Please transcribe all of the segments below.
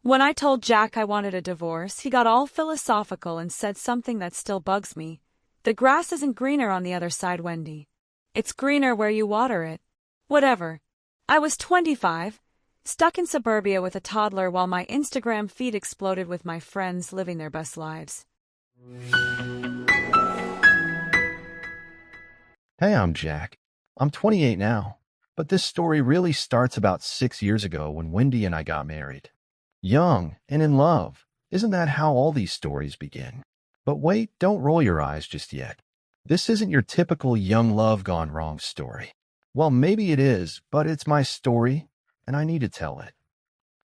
When I told Jack I wanted a divorce, he got all philosophical and said something that still bugs me. The grass isn't greener on the other side, Wendy. It's greener where you water it. Whatever. I was 25, stuck in suburbia with a toddler while my Instagram feed exploded with my friends living their best lives. Hey, I'm Jack. I'm 28 now, but this story really starts about 6 years ago when Wendy and I got married. Young and in love. Isn't that how all these stories begin? But wait, don't roll your eyes just yet. This isn't your typical young love gone wrong story. Well, maybe it is, but it's my story, and I need to tell it.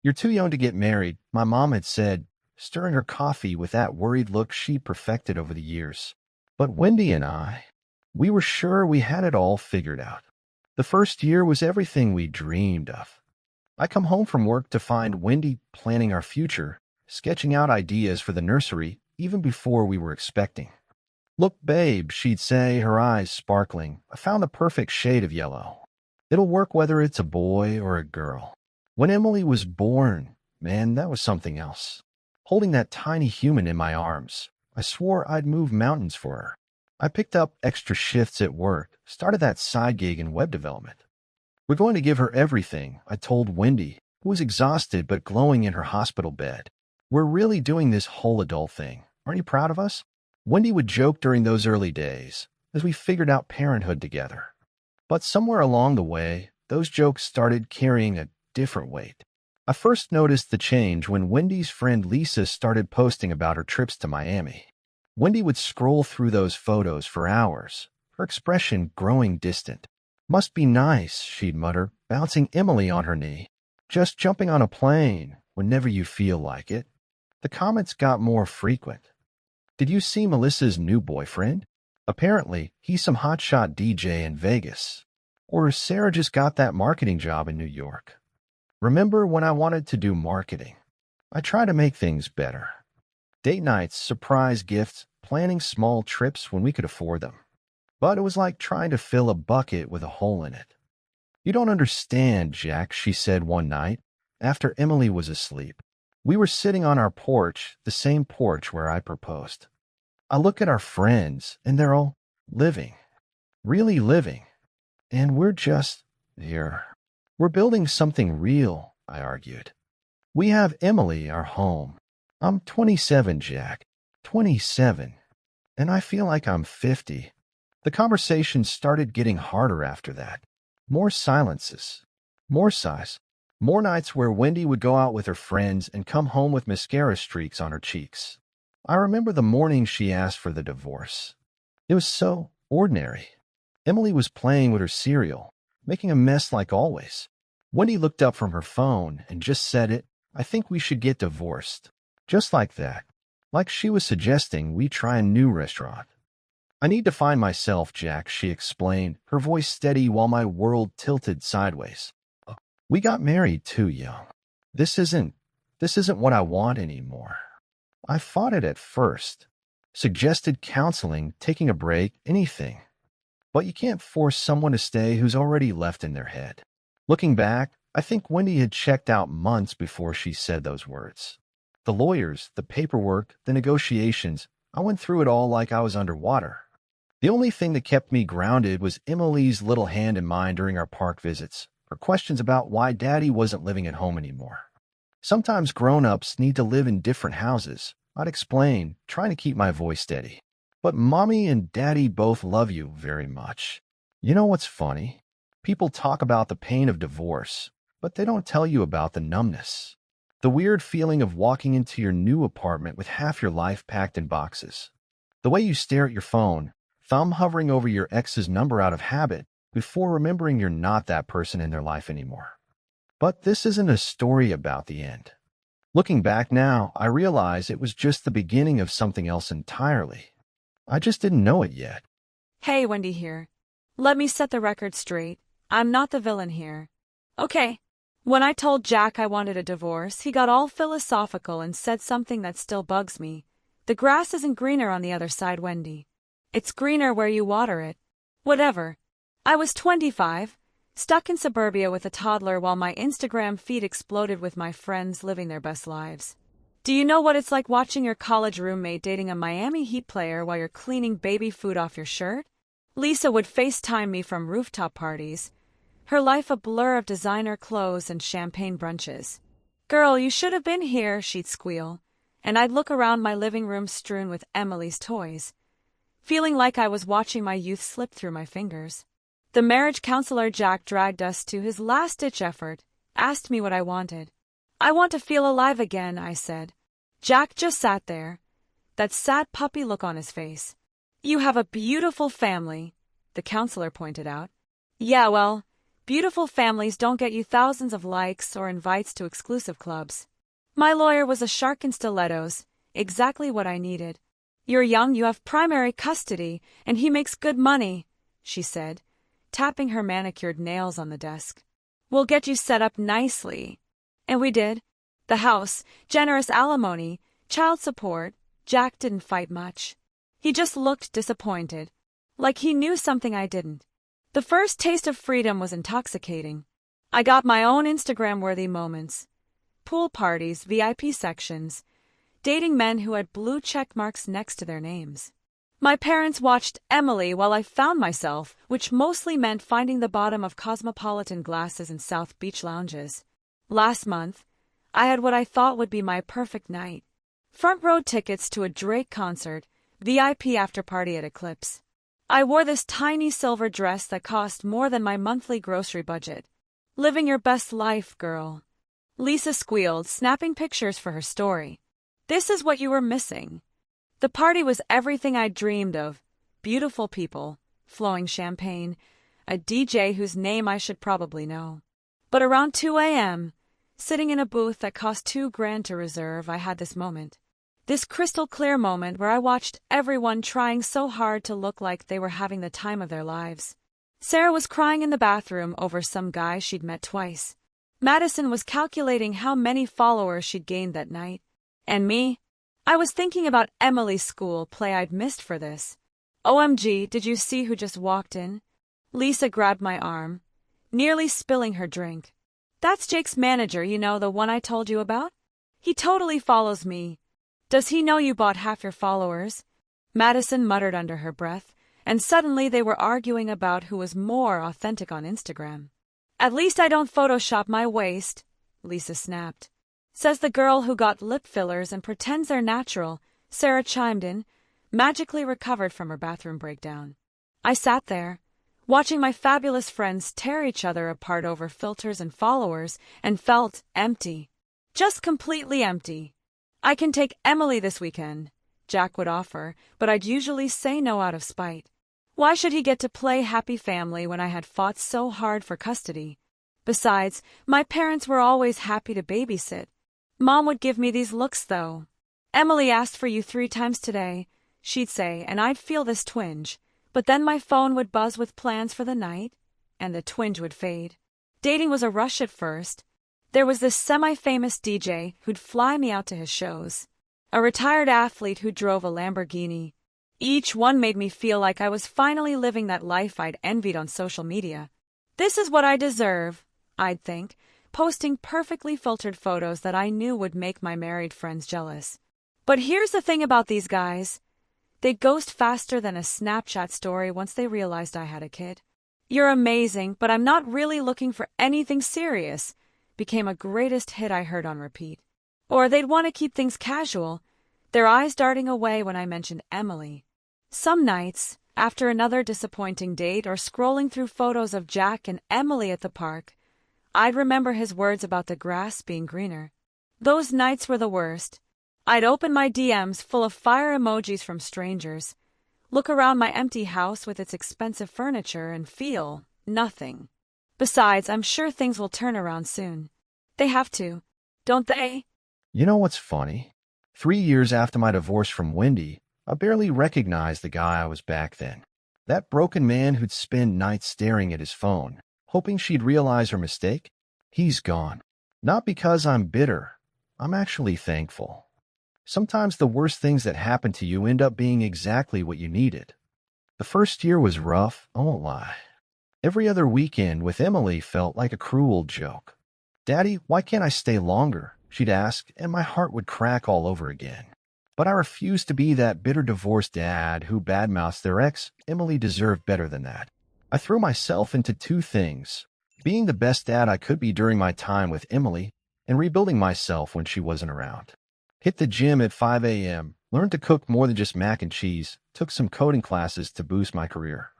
You're too young to get married, my mom had said, stirring her coffee with that worried look she perfected over the years. But Wendy and we were sure we had it all figured out. The first year was everything we dreamed of. I come home from work to find Wendy planning our future, sketching out ideas for the nursery even before we were expecting. Look, babe, she'd say, her eyes sparkling. I found the perfect shade of yellow. It'll work whether it's a boy or a girl. When Emily was born, man, that was something else. Holding that tiny human in my arms, I swore I'd move mountains for her. I picked up extra shifts at work, started that side gig in web development. We're going to give her everything, I told Wendy, who was exhausted but glowing in her hospital bed. We're really doing this whole adult thing. Aren't you proud of us? Wendy would joke during those early days, as we figured out parenthood together. But somewhere along the way, those jokes started carrying a different weight. I first noticed the change when Wendy's friend Lisa started posting about her trips to Miami. Wendy would scroll through those photos for hours, her expression growing distant. Must be nice, she'd mutter, bouncing Emily on her knee. Just jumping on a plane whenever you feel like it. The comments got more frequent. Did you see Melissa's new boyfriend? Apparently, he's some hotshot DJ in Vegas. Or Sarah just got that marketing job in New York. Remember when I wanted to do marketing? I try to make things better. Date nights, surprise gifts, planning small trips when we could afford them. But it was like trying to fill a bucket with a hole in it. You don't understand, Jack, she said one night, after Emily was asleep. We were sitting on our porch, the same porch where I proposed. I look at our friends, and they're all living. Really living. And we're just here. We're building something real, I argued. We have Emily, our home. I'm 27, Jack. 27. And I feel like I'm 50. The conversation started getting harder after that. More silences. More sighs. More nights where Wendy would go out with her friends and come home with mascara streaks on her cheeks. I remember the morning she asked for the divorce. It was so ordinary. Emily was playing with her cereal, making a mess like always. Wendy looked up from her phone and just said it, I think we should get divorced. Just like that. Like she was suggesting we try a new restaurant. I need to find myself, Jack, she explained, her voice steady while my world tilted sideways. We got married too young. This isn't what I want anymore. I fought it at first. Suggested counseling, taking a break, anything. But you can't force someone to stay who's already left in their head. Looking back, I think Wendy had checked out months before she said those words. The lawyers, the paperwork, the negotiations, I went through it all like I was underwater. The only thing that kept me grounded was Emily's little hand in mine during our park visits, her questions about why Daddy wasn't living at home anymore. Sometimes grown-ups need to live in different houses. I'd explain, trying to keep my voice steady. But Mommy and Daddy both love you very much. You know what's funny? People talk about the pain of divorce, but they don't tell you about the numbness. The weird feeling of walking into your new apartment with half your life packed in boxes. The way you stare at your phone, thumb hovering over your ex's number out of habit, before remembering you're not that person in their life anymore. But this isn't a story about the end. Looking back now, I realize it was just the beginning of something else entirely. I just didn't know it yet. Hey, Wendy here. Let me set the record straight. I'm not the villain here. Okay. When I told Jack I wanted a divorce, he got all philosophical and said something that still bugs me. The grass isn't greener on the other side, Wendy. It's greener where you water it. Whatever. I was 25, stuck in suburbia with a toddler while my Instagram feed exploded with my friends living their best lives. Do you know what it's like watching your college roommate dating a Miami Heat player while you're cleaning baby food off your shirt? Lisa would FaceTime me from rooftop parties, her life a blur of designer clothes and champagne brunches. "Girl, you should have been here," she'd squeal, and I'd look around my living room strewn with Emily's toys, feeling like I was watching my youth slip through my fingers. The marriage counselor Jack dragged us to his last-ditch effort, asked me what I wanted. "I want to feel alive again," I said. Jack just sat there, that sad puppy look on his face. "You have a beautiful family," the counselor pointed out. "Yeah, well, beautiful families don't get you thousands of likes or invites to exclusive clubs." My lawyer was a shark in stilettos, exactly what I needed. "You're young, you have primary custody, and he makes good money," she said, tapping her manicured nails on the desk. "We'll get you set up nicely." And we did. The house, generous alimony, child support. Jack didn't fight much. He just looked disappointed, like he knew something I didn't. The first taste of freedom was intoxicating. I got my own Instagram-worthy moments. Pool parties, VIP sections, dating men who had blue check marks next to their names. My parents watched Emily while I found myself, which mostly meant finding the bottom of cosmopolitan glasses in South Beach lounges. Last month, I had what I thought would be my perfect night. Front row tickets to a Drake concert, VIP after-party at Eclipse. I wore this tiny silver dress that cost more than my monthly grocery budget. "Living your best life, girl," Lisa squealed, snapping pictures for her story. "This is what you were missing." The party was everything I'd dreamed of. Beautiful people, flowing champagne, a DJ whose name I should probably know. But around 2 a.m., sitting in a booth that cost $2,000 to reserve, I had this moment. This crystal-clear moment where I watched everyone trying so hard to look like they were having the time of their lives. Sarah was crying in the bathroom over some guy she'd met twice. Madison was calculating how many followers she'd gained that night. And me? I was thinking about Emily's school play I'd missed for this. "OMG, did you see who just walked in?" Lisa grabbed my arm, nearly spilling her drink. "That's Jake's manager, you know, the one I told you about? He totally follows me." "Does he know you bought half your followers?" Madison muttered under her breath, and suddenly they were arguing about who was more authentic on Instagram. "At least I don't Photoshop my waist," Lisa snapped. "Says the girl who got lip fillers and pretends they're natural," Sarah chimed in, magically recovered from her bathroom breakdown. I sat there, watching my fabulous friends tear each other apart over filters and followers, and felt empty. Just completely empty. "I can take Emily this weekend," Jack would offer, but I'd usually say no out of spite. Why should he get to play happy family when I had fought so hard for custody? Besides, my parents were always happy to babysit. Mom would give me these looks, though. "Emily asked for you 3 times today," she'd say, and I'd feel this twinge. But then my phone would buzz with plans for the night, and the twinge would fade. Dating was a rush at first. There was this semi-famous DJ who'd fly me out to his shows, a retired athlete who drove a Lamborghini. Each one made me feel like I was finally living that life I'd envied on social media. "This is what I deserve," I'd think, posting perfectly filtered photos that I knew would make my married friends jealous. But here's the thing about these guys. They'd ghost faster than a Snapchat story once they realized I had a kid. "You're amazing, but I'm not really looking for anything serious," became a greatest hit I heard on repeat. Or they'd want to keep things casual, their eyes darting away when I mentioned Emily. Some nights, after another disappointing date or scrolling through photos of Jack and Emily at the park, I'd remember his words about the grass being greener. Those nights were the worst. I'd open my DMs full of fire emojis from strangers, look around my empty house with its expensive furniture, and feel nothing. Besides, I'm sure things will turn around soon. They have to, don't they? You know what's funny? 3 years after my divorce from Wendy, I barely recognized the guy I was back then. That broken man who'd spend nights staring at his phone, hoping she'd realize her mistake, he's gone. Not because I'm bitter. I'm actually thankful. Sometimes the worst things that happen to you end up being exactly what you needed. The first year was rough, I won't lie. Every other weekend with Emily felt like a cruel joke. "Daddy, why can't I stay longer?" she'd ask, and my heart would crack all over again. But I refused to be that bitter divorced dad who badmouths their ex. Emily deserved better than that. I threw myself into two things: being the best dad I could be during my time with Emily, and rebuilding myself when she wasn't around. Hit the gym at 5 a.m., learned to cook more than just mac and cheese, took some coding classes to boost my career.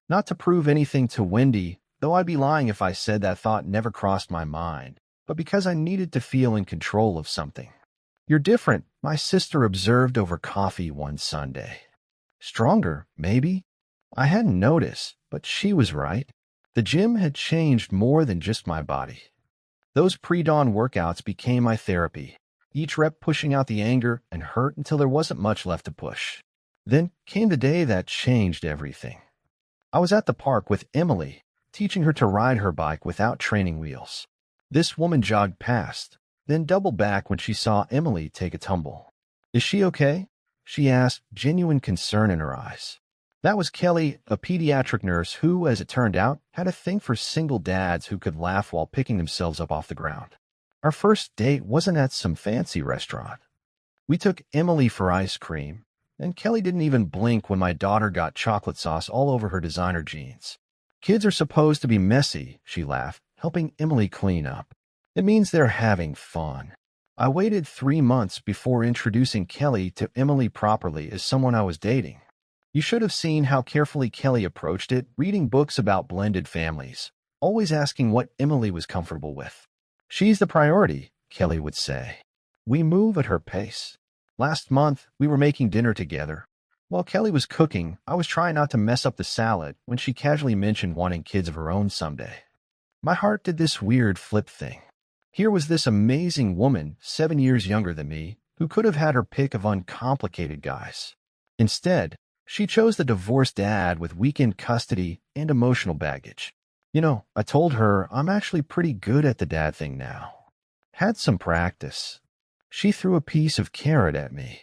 Not to prove anything to Wendy, though I'd be lying if I said that thought never crossed my mind, but because I needed to feel in control of something. "You're different," my sister observed over coffee one Sunday. "Stronger, maybe?" I hadn't noticed, but she was right. The gym had changed more than just my body. Those pre-dawn workouts became my therapy, each rep pushing out the anger and hurt until there wasn't much left to push. Then came the day that changed everything. I was at the park with Emily, teaching her to ride her bike without training wheels. This woman jogged past, then doubled back when she saw Emily take a tumble. "Is she okay?" she asked, genuine concern in her eyes. That was Kelly, a pediatric nurse who, as it turned out, had a thing for single dads who could laugh while picking themselves up off the ground. Our first date wasn't at some fancy restaurant. We took Emily for ice cream, and Kelly didn't even blink when my daughter got chocolate sauce all over her designer jeans. "Kids are supposed to be messy," she laughed, helping Emily clean up. "It means they're having fun." I waited 3 months before introducing Kelly to Emily properly as someone I was dating. You should have seen how carefully Kelly approached it, reading books about blended families, always asking what Emily was comfortable with. "She's the priority," Kelly would say. We move at her pace. Last month, we were making dinner together. While Kelly was cooking, I was trying not to mess up the salad when she casually mentioned wanting kids of her own someday. My heart did this weird flip thing. Here was this amazing woman, 7 years younger than me, who could have had her pick of uncomplicated guys. Instead, she chose the divorced dad with weekend custody and emotional baggage. I told her I'm actually pretty good at the dad thing now. Had some practice. She threw a piece of carrot at me.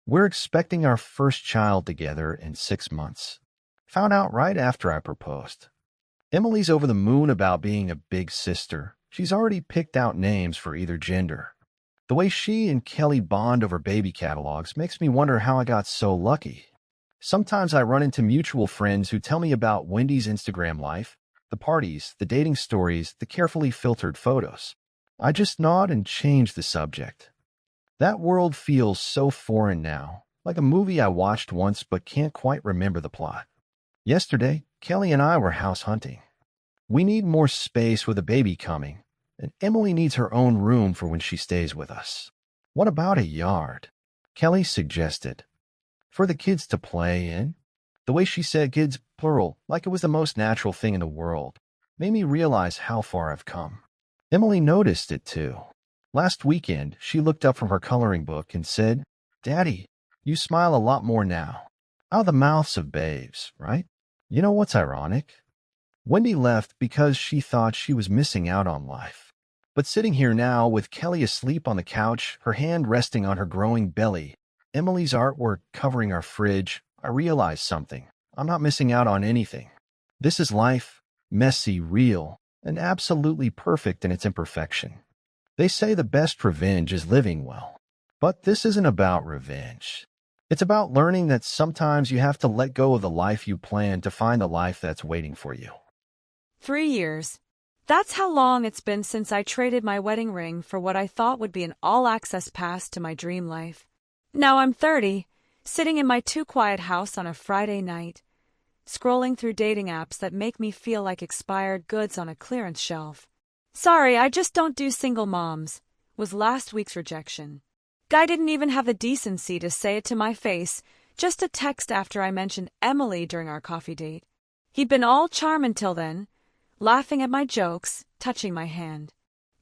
"We're expecting our first child together in 6 months. Found out right after I proposed." Emily's over the moon about being a big sister. She's already picked out names for either gender. The way she and Kelly bond over baby catalogs makes me wonder how I got so lucky. Sometimes I run into mutual friends who tell me about Wendy's Instagram life, the parties, the dating stories, the carefully filtered photos. I just nod and change the subject. That world feels so foreign now, like a movie I watched once but can't quite remember the plot. Yesterday, Kelly and I were house hunting. We need more space with a baby coming, and Emily needs her own room for when she stays with us. "What about a yard?" Kelly suggested. "For the kids to play in." The way she said kids, plural, like it was the most natural thing in the world, made me realize how far I've come. Emily noticed it too. Last weekend, she looked up from her coloring book and said, "Daddy, you smile a lot more now." Out of the mouths of babes, right? You know what's ironic? Wendy left because she thought she was missing out on life. But sitting here now with Kelly asleep on the couch, her hand resting on her growing belly, Emily's artwork covering our fridge, I realized something. I'm not missing out on anything. This is life, messy, real, and absolutely perfect in its imperfection. They say the best revenge is living well. But this isn't about revenge. It's about learning that sometimes you have to let go of the life you planned to find the life that's waiting for you. 3 years. That's how long it's been since I traded my wedding ring for what I thought would be an all-access pass to my dream life. Now I'm 30, sitting in my too-quiet house on a Friday night, scrolling through dating apps that make me feel like expired goods on a clearance shelf. "Sorry, I just don't do single moms," was last week's rejection. Guy didn't even have the decency to say it to my face, just a text after I mentioned Emily during our coffee date. He'd been all charm until then, laughing at my jokes, touching my hand.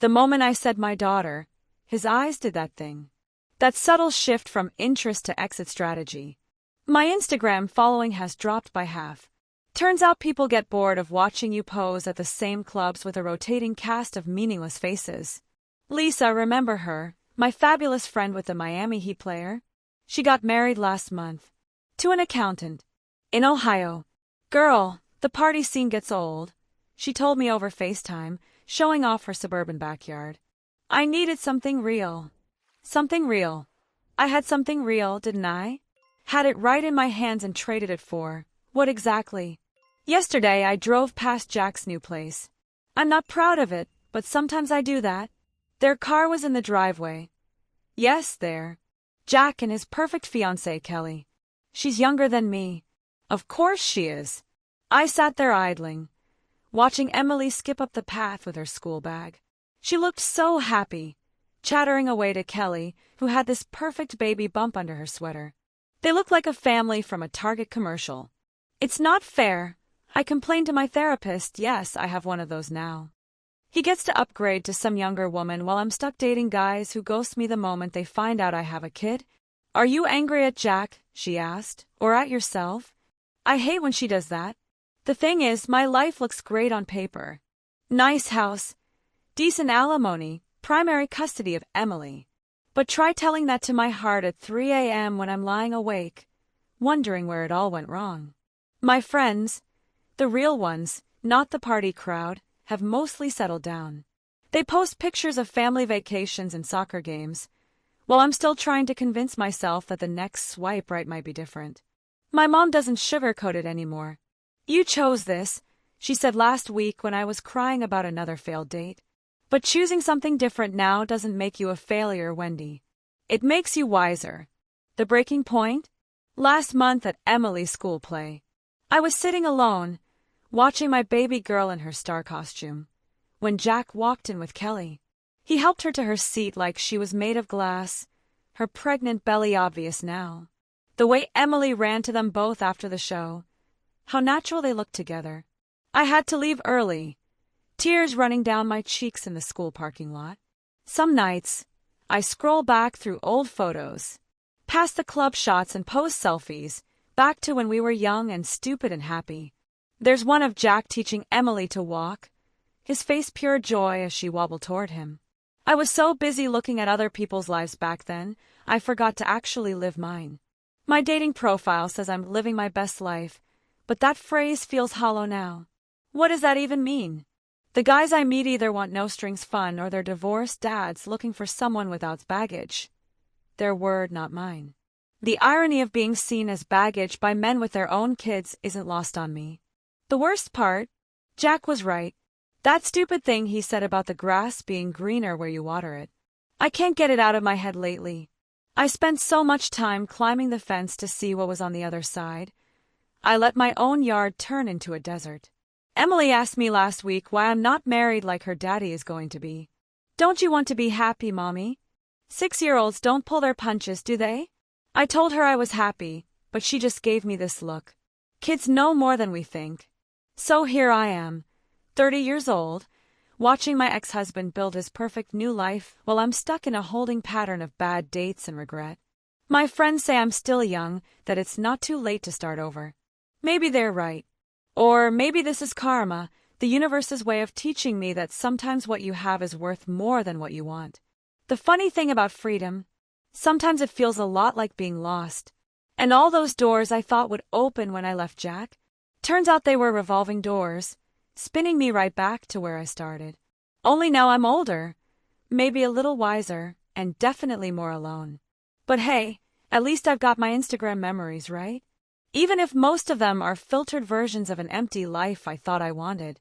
The moment I said my daughter, his eyes did that thing. That subtle shift from interest to exit strategy. My Instagram following has dropped by half. Turns out people get bored of watching you pose at the same clubs with a rotating cast of meaningless faces. Lisa, remember her, my fabulous friend with the Miami Heat player? She got married last month. To an accountant. In Ohio. Girl, the party scene gets old. she told me over FaceTime, showing off her suburban backyard. I needed something real. Something real. I had something real, didn't I? Had it right in my hands and traded it for, what exactly? Yesterday I drove past Jack's new place. I'm not proud of it, but sometimes I do that. Their car was in the driveway. Yes, there. Jack and his perfect fiancée, Kelly. She's younger than me. Of course she is. I sat there idling, watching Emily skip up the path with her school bag. She looked so happy, chattering away to Kelly, who had this perfect baby bump under her sweater. They looked like a family from a Target commercial. It's not fair. I complained to my therapist. Yes, I have one of those now. He gets to upgrade to some younger woman while I'm stuck dating guys who ghost me the moment they find out I have a kid. Are you angry at Jack? She asked. Or at yourself? I hate when she does that. The thing is, my life looks great on paper. Nice house, decent alimony, primary custody of Emily. But try telling that to my heart at 3 a.m. when I'm lying awake, wondering where it all went wrong. My friends, the real ones, not the party crowd, have mostly settled down. They post pictures of family vacations and soccer games, while I'm still trying to convince myself that the next swipe right might be different. My mom doesn't sugarcoat it anymore. You chose this, she said last week when I was crying about another failed date. But choosing something different now doesn't make you a failure, Wendy. It makes you wiser. The breaking point? Last month at Emily's school play. I was sitting alone, watching my baby girl in her star costume, when Jack walked in with Kelly. He helped her to her seat like she was made of glass, her pregnant belly obvious now. The way Emily ran to them both after the show. How natural they looked together. I had to leave early, tears running down my cheeks in the school parking lot. Some nights, I scroll back through old photos, past the club shots and post selfies, back to when we were young and stupid and happy. There's one of Jack teaching Emily to walk, his face pure joy as she wobbled toward him. I was so busy looking at other people's lives back then, I forgot to actually live mine. My dating profile says I'm living my best life, but that phrase feels hollow now. What does that even mean? The guys I meet either want no-strings fun or they're divorced dads looking for someone without baggage. Their word, not mine. The irony of being seen as baggage by men with their own kids isn't lost on me. The worst part? Jack was right. That stupid thing he said about the grass being greener where you water it. I can't get it out of my head lately. I spent so much time climbing the fence to see what was on the other side. I let my own yard turn into a desert. Emily asked me last week why I'm not married like her daddy is going to be. Don't you want to be happy, Mommy? 6-year-olds don't pull their punches, do they? I told her I was happy, but she just gave me this look. Kids know more than we think. So here I am, 30 years old, watching my ex-husband build his perfect new life while I'm stuck in a holding pattern of bad dates and regret. My friends say I'm still young, that it's not too late to start over. Maybe they're right. Or maybe this is karma, the universe's way of teaching me that sometimes what you have is worth more than what you want. The funny thing about freedom, sometimes it feels a lot like being lost. And all those doors I thought would open when I left Jack, turns out they were revolving doors, spinning me right back to where I started. Only now I'm older, maybe a little wiser, and definitely more alone. But hey, at least I've got my Instagram memories, right? Even if most of them are filtered versions of an empty life I thought I wanted.